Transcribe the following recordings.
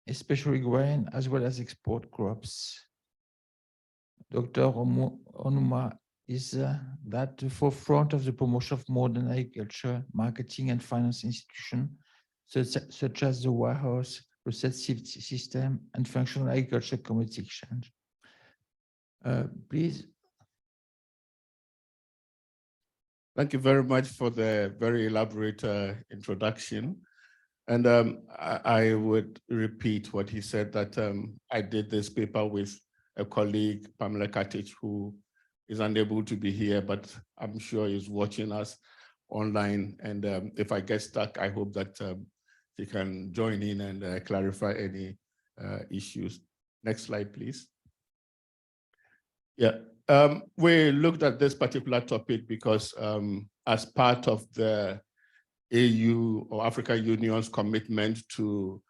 especially grain, as well as export crops. Dr. Onuma is at the forefront of the promotion of modern agriculture, marketing, and finance institutions, such as the warehouse, research system, and functional agriculture commodity exchange. Please. Thank you very much for the very elaborate introduction. And I would repeat what he said, that I did this paper with a colleague, Pamela Katic, who is unable to be here, but I'm sure is watching us online. And if I get stuck, I hope that he can join in and clarify any issues. Next slide, please. Yeah, we looked at this particular topic because as part of the AU or African Union's commitment to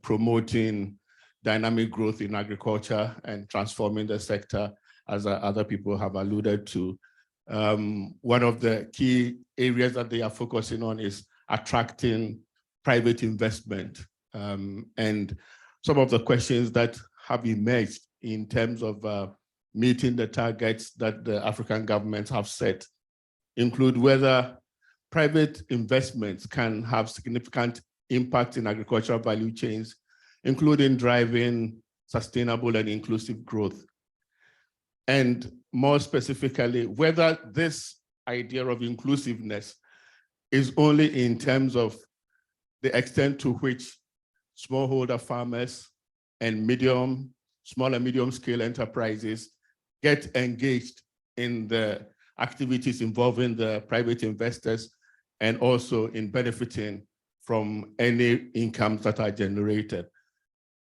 promoting dynamic growth in agriculture and transforming the sector, as other people have alluded to, one of the key areas that they are focusing on is attracting private investment. And some of the questions that have emerged in terms of meeting the targets that the African governments have set include whether private investments can have significant impact in agricultural value chains, including driving sustainable and inclusive growth. And more specifically, whether this idea of inclusiveness is only in terms of the extent to which smallholder farmers and small and medium scale enterprises get engaged in the activities involving the private investors and also in benefiting from any incomes that are generated.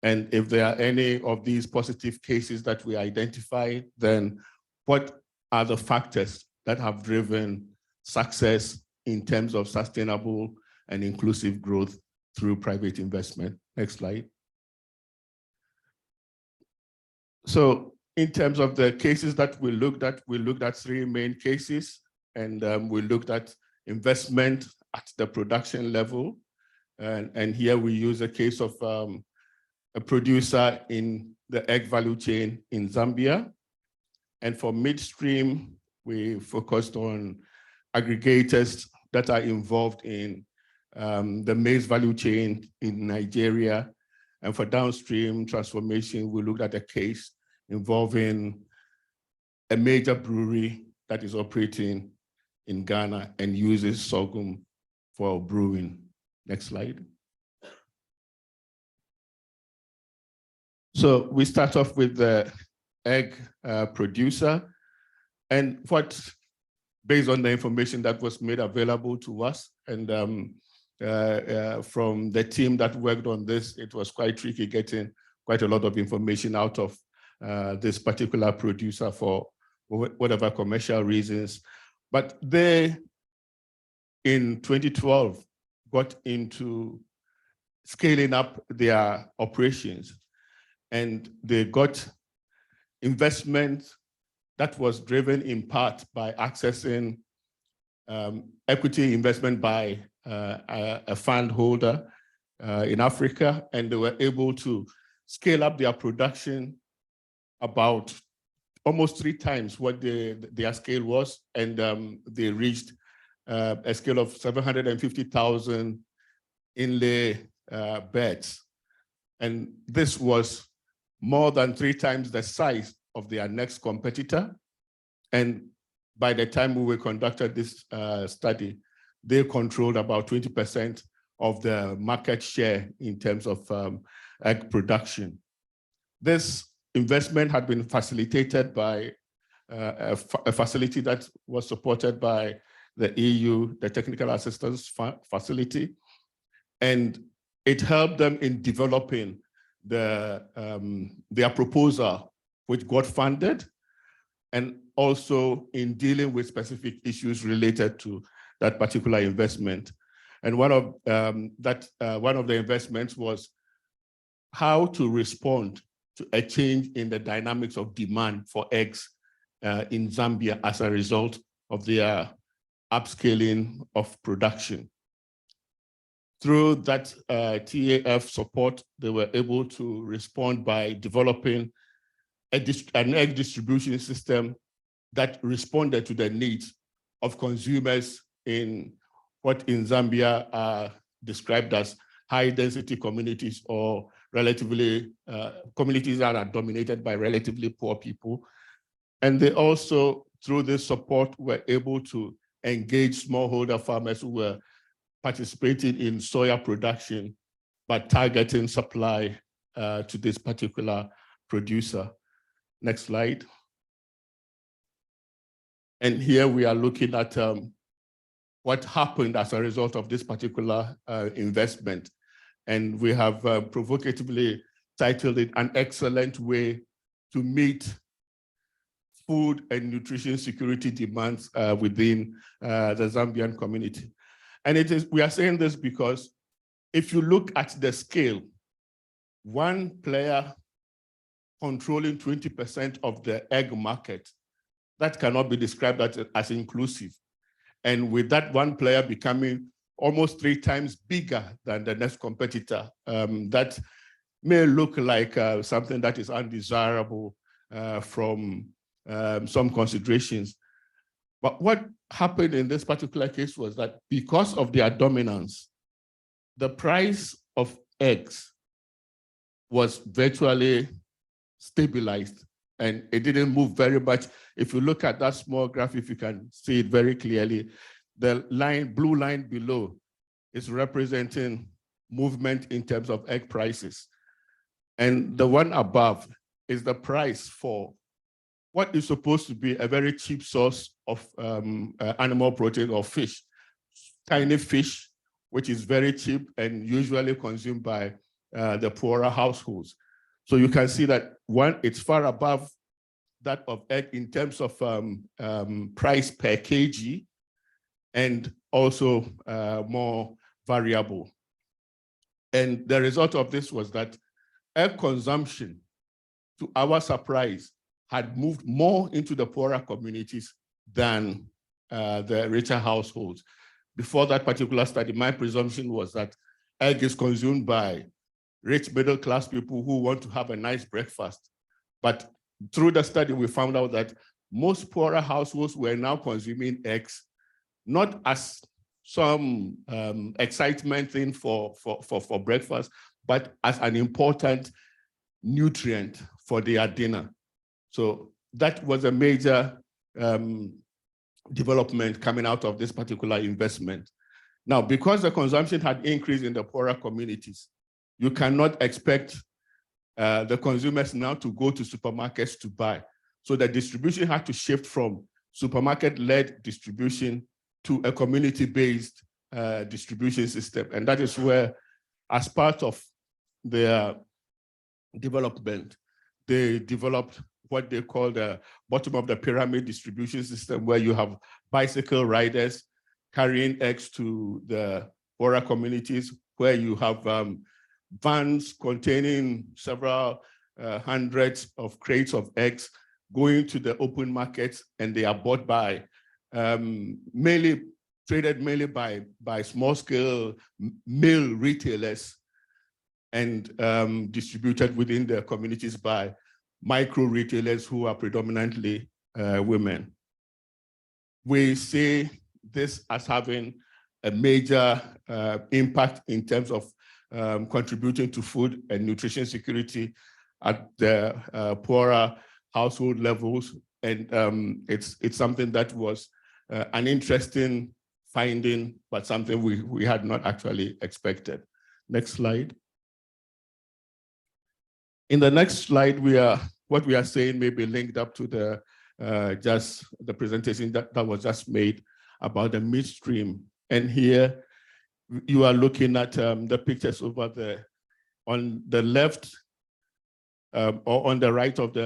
And if there are any of these positive cases that we identify, then what are the factors that have driven success in terms of sustainable and inclusive growth through private investment? Next slide. So in terms of the cases that we looked at 3 main cases, and we looked at investment at the production level. And here we use a case of a producer in the egg value chain in Zambia. And for midstream, we focused on aggregators that are involved in the maize value chain in Nigeria. And for downstream transformation, we looked at a case involving a major brewery that is operating in Ghana and uses sorghum for brewing. Next slide. So we start off with the egg producer, and based on the information that was made available to us, and from the team that worked on this, it was quite tricky getting quite a lot of information out of this particular producer for whatever commercial reasons. But they, in 2012, got into scaling up their operations, and they got investment that was driven in part by accessing equity investment by a fund holder in Africa, and they were able to scale up their production about almost 3 times what their scale was, and they reached a scale of 750,000 inlay beds. And this was more than 3 times the size of their next competitor. And by the time we conducted this study, they controlled about 20% of the market share in terms of egg production. This investment had been facilitated by a facility that was supported by the EU, the Technical Assistance Facility, and it helped them in developing their proposal, which got funded, and also in dealing with specific issues related to that particular investment. And one of the investments was how to respond to a change in the dynamics of demand for eggs in Zambia as a result of their upscaling of production. through that TAF support, they were able to respond by developing an egg distribution system that responded to the needs of consumers in what in Zambia are described as high density communities, or relatively communities that are dominated by relatively poor people. And they also, through this support, were able to engage smallholder farmers who were participating in soya production, but targeting supply to this particular producer. Next slide. And here we are looking at what happened as a result of this particular investment. And we have provocatively titled it "An Excellent Way to Meet Food and Nutrition Security Demands within the Zambian community." And we are saying this because if you look at the scale, one player controlling 20% of the egg market, that cannot be described as inclusive. And with that one player becoming almost 3 times bigger than the next competitor, that may look like something that is undesirable from some considerations. But what happened in this particular case was that because of their dominance, the price of eggs was virtually stabilized, and it didn't move very much. If you look at that small graph, if you can see it very clearly, the blue line below is representing movement in terms of egg prices. And the one above is the price for what is supposed to be a very cheap source of animal protein or fish, tiny fish, which is very cheap and usually consumed by the poorer households. So you can see that one, it's far above that of egg in terms of price per kg, and also more variable. And the result of this was that egg consumption, to our surprise, had moved more into the poorer communities than the richer households. Before that particular study, my presumption was that egg is consumed by rich middle-class people who want to have a nice breakfast. But through the study, we found out that most poorer households were now consuming eggs, not as some excitement thing for breakfast, but as an important nutrient for their dinner. So that was a major development coming out of this particular investment. Now, because the consumption had increased in the poorer communities, you cannot expect the consumers now to go to supermarkets to buy. So the distribution had to shift from supermarket-led distribution to a community-based distribution system. And that is where, as part of their development, they developed what they call the bottom of the pyramid distribution system, where you have bicycle riders carrying eggs to the poorer communities, where you have vans containing several hundreds of crates of eggs going to the open markets, and they are bought by traded mainly by small-scale male retailers, and distributed within the communities by micro retailers who are predominantly women. We see this as having a major impact in terms of contributing to food and nutrition security at the poorer household levels. And it's something that was an interesting finding, but something we had not actually expected. Next slide. In the next slide, what we are saying may be linked up to the presentation that was just made about the midstream. And here you are looking at the pictures over there. On the left or on the right of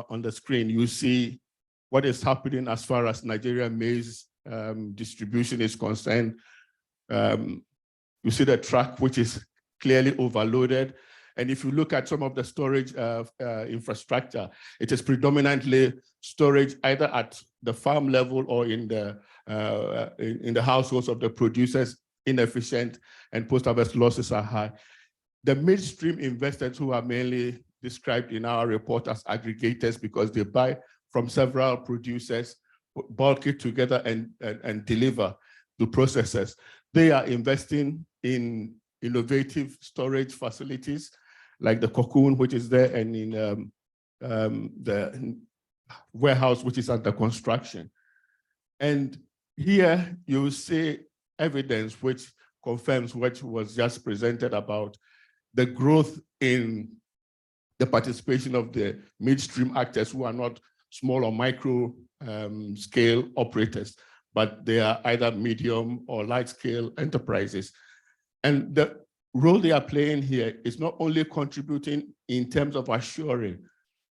on the screen, you see what is happening as far as Nigerian maize distribution is concerned. You see the truck, which is clearly overloaded. And if you look at some of the storage infrastructure, it is predominantly storage either at the farm level or in the households of the producers inefficient and post-harvest losses are high. The midstream investors, who are mainly described in our report as aggregators because they buy from several producers, bulk it together and deliver to processors. They are investing in innovative storage facilities like the Cocoon, which is there, and in the warehouse, which is under construction. And here you see evidence which confirms what was just presented about the growth in the participation of the midstream actors, who are not small or micro scale operators, but they are either medium or large scale enterprises. And the role they are playing here is not only contributing in terms of assuring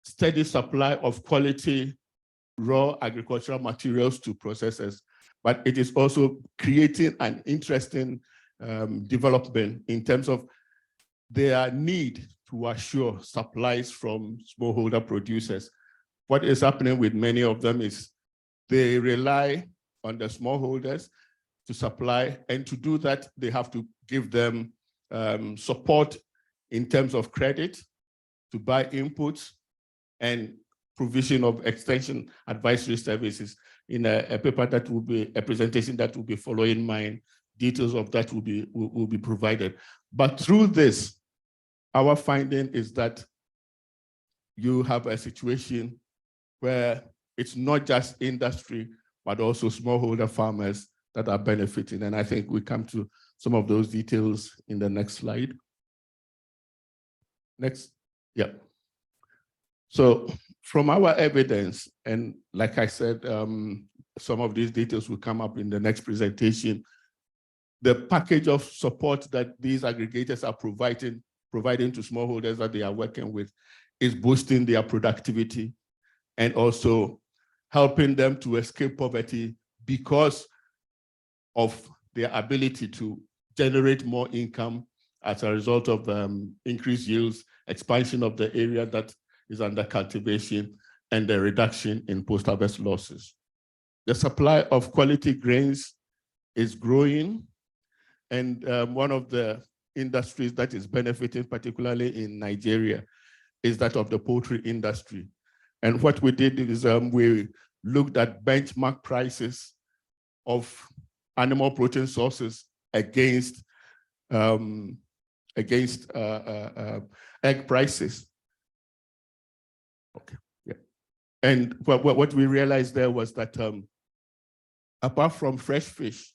steady supply of quality raw agricultural materials to processors, but it is also creating an interesting development in terms of their need to assure supplies from smallholder producers. What is happening with many of them is they rely on the smallholders to supply, and to do that, they have to give them support in terms of credit, to buy inputs, and provision of extension advisory services. In a paper that will be, a presentation that will be following mine, details of that will be provided. But through this, our finding is that you have a situation where it's not just industry, but also smallholder farmers that are benefiting. And I think we come to some of those details in the next slide. Next, yeah. So from our evidence, and like I said, some of these details will come up in the next presentation, the package of support that these aggregators are providing to smallholders that they are working with is boosting their productivity and also helping them to escape poverty because of their ability to generate more income as a result of increased yields, expansion of the area that is under cultivation, and the reduction in post-harvest losses. The supply of quality grains is growing, and one of the industries that is benefiting, particularly in Nigeria, is that of the poultry industry. And what we did is we looked at benchmark prices of animal protein sources against egg prices. Okay, yeah. And what we realized there was that apart from fresh fish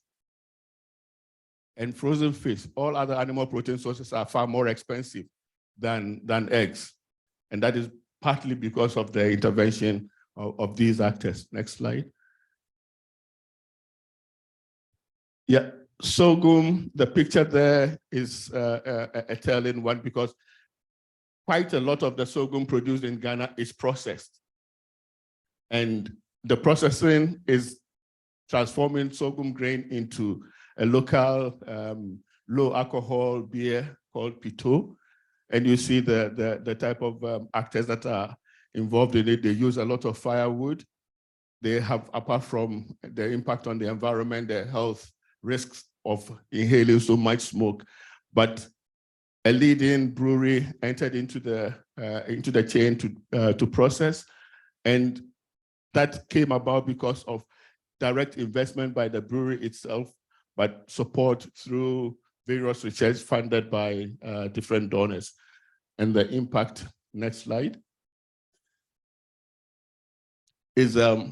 and frozen fish, all other animal protein sources are far more expensive than eggs. And that is partly because of the intervention of these actors. Next slide. Yeah, sorghum, the picture there is a telling one because quite a lot of the sorghum produced in Ghana is processed. And the processing is transforming sorghum grain into a local low alcohol beer called Pito. And you see the type of actors that are involved in it. They use a lot of firewood. They have, apart from the impact on the environment, the health risks of inhaling so much smoke. But a leading brewery entered into the chain to process, and that came about because of direct investment by the brewery itself, but support through various research funded by different donors. And the impact, next slide, is the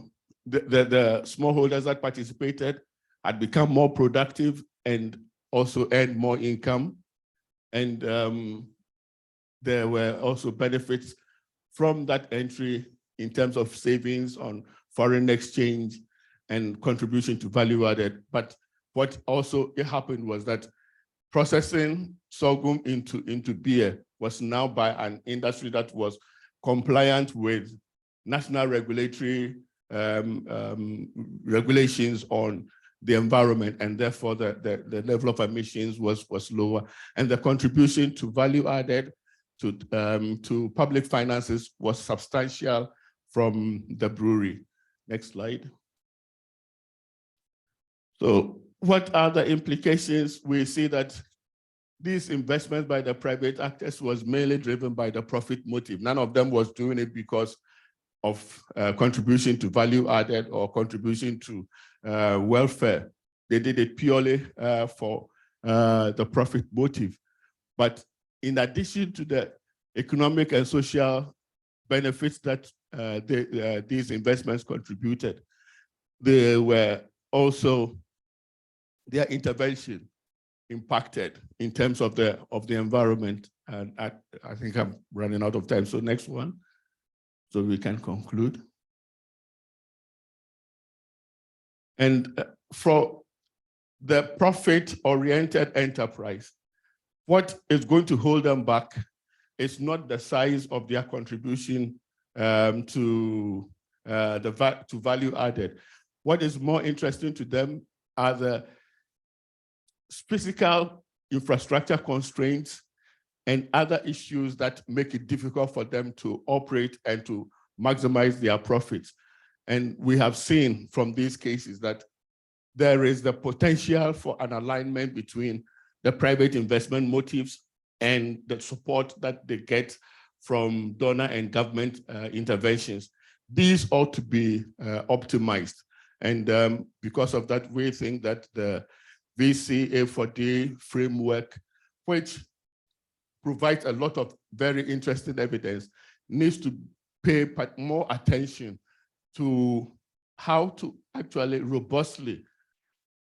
smallholders that participated had become more productive and also earned more income. And there were also benefits from that entry in terms of savings on foreign exchange and contribution to value added. But what also happened was that processing sorghum into beer was now by an industry that was compliant with national regulatory regulations on the environment, and therefore the level of emissions was lower, and the contribution to value added to public finances was substantial from the brewery. Next slide. So What are the implications? We see that these investments by the private actors was mainly driven by the profit motive. None of them was doing it because of contribution to value added or contribution to welfare. They did it purely for the profit motive. But in addition to the economic and social benefits that these investments contributed, they were also, their intervention impacted in terms of the environment. And I think I'm running out of time. So next one, so we can conclude. And for the profit-oriented enterprise, what is going to hold them back is not the size of their contribution to value added. What is more interesting to them are the physical infrastructure constraints and other issues that make it difficult for them to operate and to maximize their profits. And we have seen from these cases that there is the potential for an alignment between the private investment motives and the support that they get from donor and government interventions. These ought to be optimized. And because of that, we think that the VCA4D framework, which provides a lot of very interesting evidence, needs to pay more attention to how to actually robustly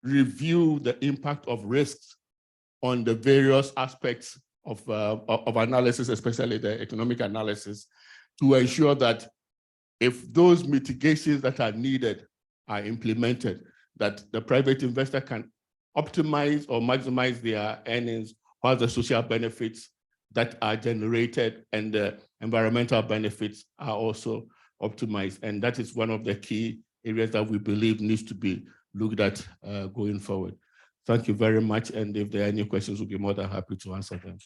review the impact of risks on the various aspects of analysis, especially the economic analysis, to ensure that if those mitigations that are needed are implemented, that the private investor can optimize or maximize their earnings, while the social benefits that are generated and the environmental benefits are also optimized. And that is one of the key areas that we believe needs to be looked at going forward. Thank you very much. And if there are any questions, we'll be more than happy to answer them.